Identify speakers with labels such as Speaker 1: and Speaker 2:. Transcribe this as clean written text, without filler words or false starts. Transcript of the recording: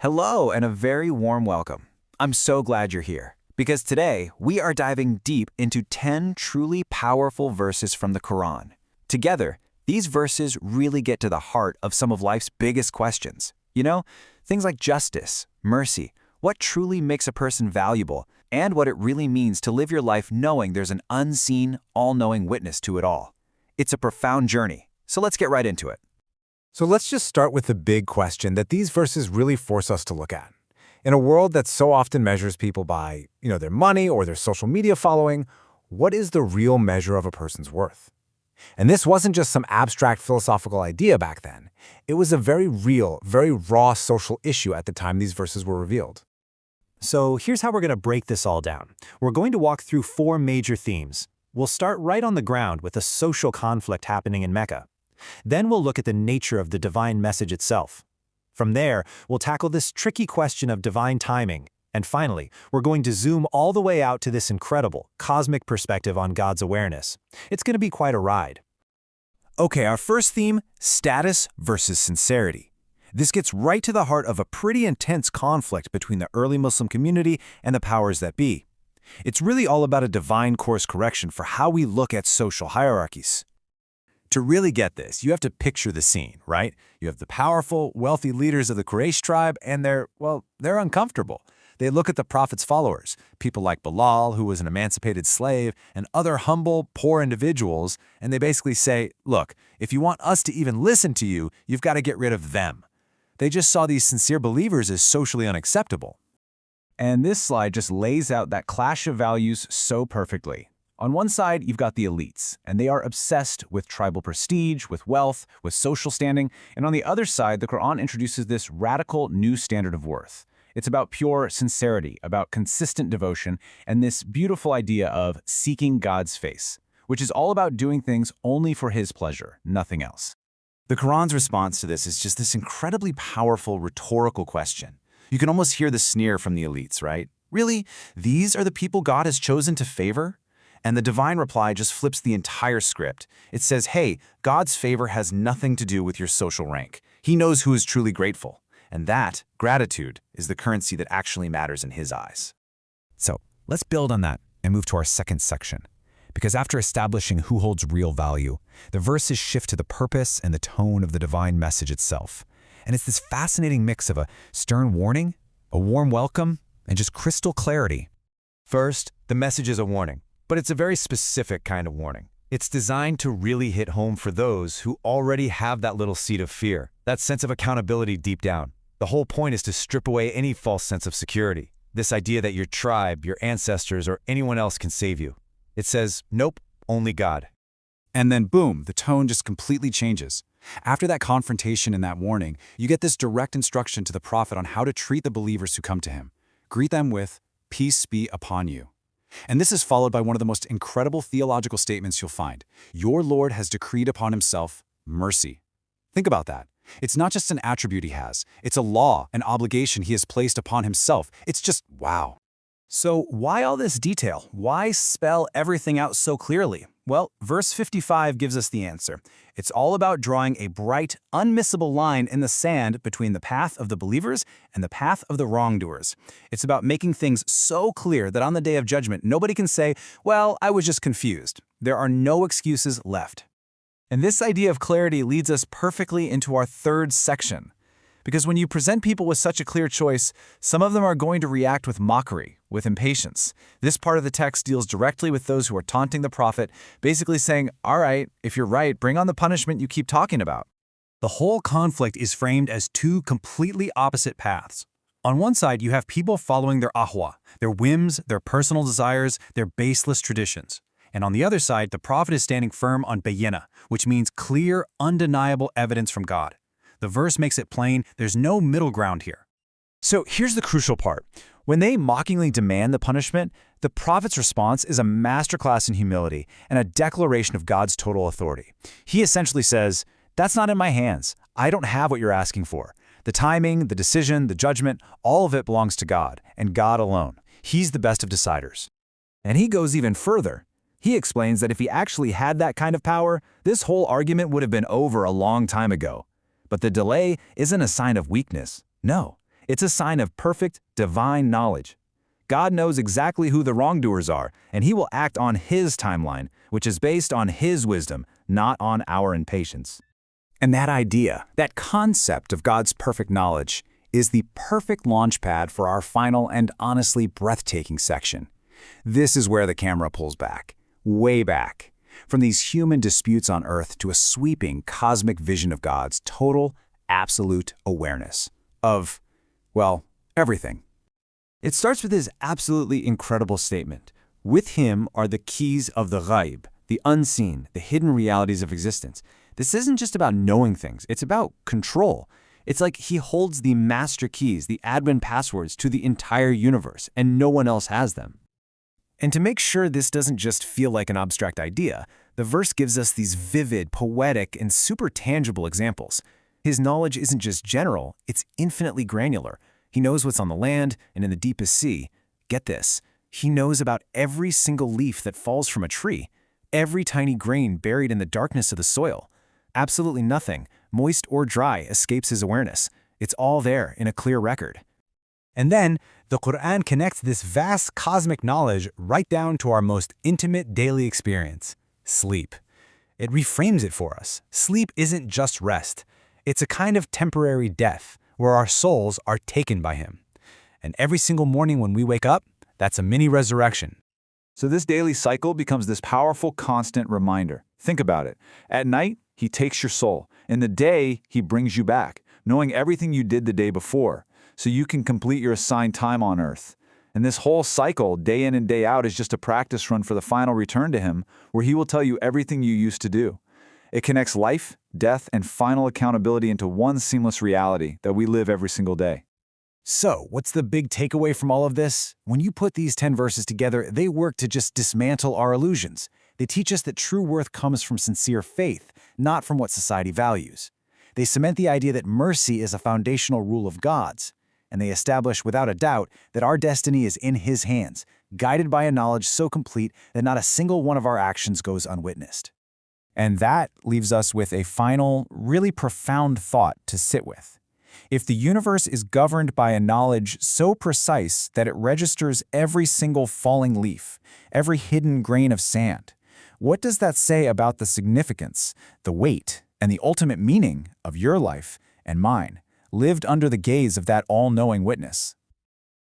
Speaker 1: Hello and a very warm welcome. I'm so glad you're here because today we are diving deep into 10 truly powerful verses from the Quran. Together, these verses really get to the heart of some of life's biggest questions. Things like justice, mercy, what truly makes a person valuable, and what it really means to live your life knowing there's an unseen, all-knowing witness to it all. It's a profound journey, so let's get right into it.
Speaker 2: So let's just start with the big question that these verses really force us to look at. In a world that so often measures people by, their money or their social media following, what is the real measure of a person's worth? And this wasn't just some abstract philosophical idea back then. It was a very real, very raw social issue at the time these verses were revealed.
Speaker 3: So here's how we're going to break this all down. We're going to walk through 4 major themes. We'll start right on the ground with a social conflict happening in Mecca. Then we'll look at the nature of the divine message itself. From there, we'll tackle this tricky question of divine timing. And finally, we're going to zoom all the way out to this incredible, cosmic perspective on God's awareness. It's going to be quite a ride.
Speaker 1: Okay, our first theme, status versus sincerity. This gets right to the heart of a pretty intense conflict between the early Muslim community and the powers that be. It's really all about a divine course correction for how we look at social hierarchies. To really get this, you have to picture the scene, right? You have the powerful, wealthy leaders of the Quraysh tribe, and they're uncomfortable. They look at the Prophet's followers, people like Bilal, who was an emancipated slave, and other humble, poor individuals, and they basically say, look, if you want us to even listen to you, you've got to get rid of them. They just saw these sincere believers as socially unacceptable. And this slide just lays out that clash of values so perfectly. On one side, you've got the elites, and they are obsessed with tribal prestige, with wealth, with social standing. And on the other side, the Quran introduces this radical new standard of worth. It's about pure sincerity, about consistent devotion, and this beautiful idea of seeking God's face, which is all about doing things only for His pleasure, nothing else. The Quran's response to this is just this incredibly powerful rhetorical question. You can almost hear the sneer from the elites, right? Really? These are the people God has chosen to favor? And the divine reply just flips the entire script. It says, hey, God's favor has nothing to do with your social rank. He knows who is truly grateful. And that, gratitude, is the currency that actually matters in His eyes.
Speaker 4: So let's build on that and move to our second section. Because after establishing who holds real value, the verses shift to the purpose and the tone of the divine message itself. And it's this fascinating mix of a stern warning, a warm welcome, and just crystal clarity.
Speaker 3: First, the message is a warning. But it's a very specific kind of warning. It's designed to really hit home for those who already have that little seed of fear, that sense of accountability deep down. The whole point is to strip away any false sense of security, this idea that your tribe, your ancestors, or anyone else can save you. It says, nope, only God.
Speaker 1: And then boom, the tone just completely changes. After that confrontation and that warning, you get this direct instruction to the Prophet on how to treat the believers who come to him. Greet them with, peace be upon you. And this is followed by one of the most incredible theological statements you'll find. Your Lord has decreed upon Himself mercy. Think about that. It's not just an attribute He has. It's a law, an obligation He has placed upon Himself. It's just wow.
Speaker 3: So why all this detail? Why spell everything out so clearly? Well, verse 55 gives us the answer. It's all about drawing a bright, unmissable line in the sand between the path of the believers and the path of the wrongdoers. It's about making things so clear that on the day of judgment, nobody can say, well, I was just confused. There are no excuses left. And this idea of clarity leads us perfectly into our third section. Because when you present people with such a clear choice, some of them are going to react with mockery, with impatience. This part of the text deals directly with those who are taunting the Prophet, basically saying, all right, if you're right, bring on the punishment you keep talking about. The whole conflict is framed as 2 completely opposite paths. On one side, you have people following their ahwa, their whims, their personal desires, their baseless traditions. And on the other side, the Prophet is standing firm on bayyinah, which means clear, undeniable evidence from God. The verse makes it plain there's no middle ground here. So here's the crucial part. When they mockingly demand the punishment, the Prophet's response is a masterclass in humility and a declaration of God's total authority. He essentially says, that's not in my hands. I don't have what you're asking for. The timing, the decision, the judgment, all of it belongs to God, and God alone. He's the best of deciders. And he goes even further. He explains that if he actually had that kind of power, this whole argument would have been over a long time ago. But the delay isn't a sign of weakness. No, It's a sign of perfect, divine knowledge. God knows exactly who the wrongdoers are, and He will act on His timeline, which is based on His wisdom, not on our impatience.
Speaker 1: And that idea, that concept of God's perfect knowledge, is the perfect launchpad for our final and honestly breathtaking section. This is where the camera pulls back, way back, from these human disputes on Earth to a sweeping cosmic vision of God's total, absolute awareness of, well, everything.
Speaker 3: It starts with this absolutely incredible statement. With Him are the keys of the ghaib, the unseen, the hidden realities of existence. This isn't just about knowing things, it's about control. It's like He holds the master keys, the admin passwords to the entire universe, and no one else has them. And to make sure this doesn't just feel like an abstract idea, the verse gives us these vivid, poetic, and super tangible examples. His knowledge isn't just general, it's infinitely granular. He knows what's on the land and in the deepest sea. Get this, He knows about every single leaf that falls from a tree, every tiny grain buried in the darkness of the soil. Absolutely nothing, moist or dry, escapes His awareness. It's all there in a clear record.
Speaker 2: And then, the Quran connects this vast cosmic knowledge right down to our most intimate daily experience, sleep. It reframes it for us. Sleep isn't just rest. It's a kind of temporary death, where our souls are taken by Him. And every single morning when we wake up, that's a mini resurrection.
Speaker 5: So this daily cycle becomes this powerful, constant reminder. Think about it. At night, He takes your soul. In the day, He brings you back, knowing everything you did the day before, so you can complete your assigned time on earth. And this whole cycle, day in and day out, is just a practice run for the final return to Him, where He will tell you everything you used to do. It connects life, death, and final accountability into one seamless reality that we live every single day.
Speaker 3: So, what's the big takeaway from all of this? When you put these 10 verses together, they work to just dismantle our illusions. They teach us that true worth comes from sincere faith, not from what society values. They cement the idea that mercy is a foundational rule of God's, and they establish without a doubt that our destiny is in His hands, guided by a knowledge so complete that not a single one of our actions goes unwitnessed. And that leaves us with a final, really profound thought to sit with. If the universe is governed by a knowledge so precise that it registers every single falling leaf, every hidden grain of sand, what does that say about the significance, the weight, and the ultimate meaning of your life and mine, lived under the gaze of that all-knowing witness?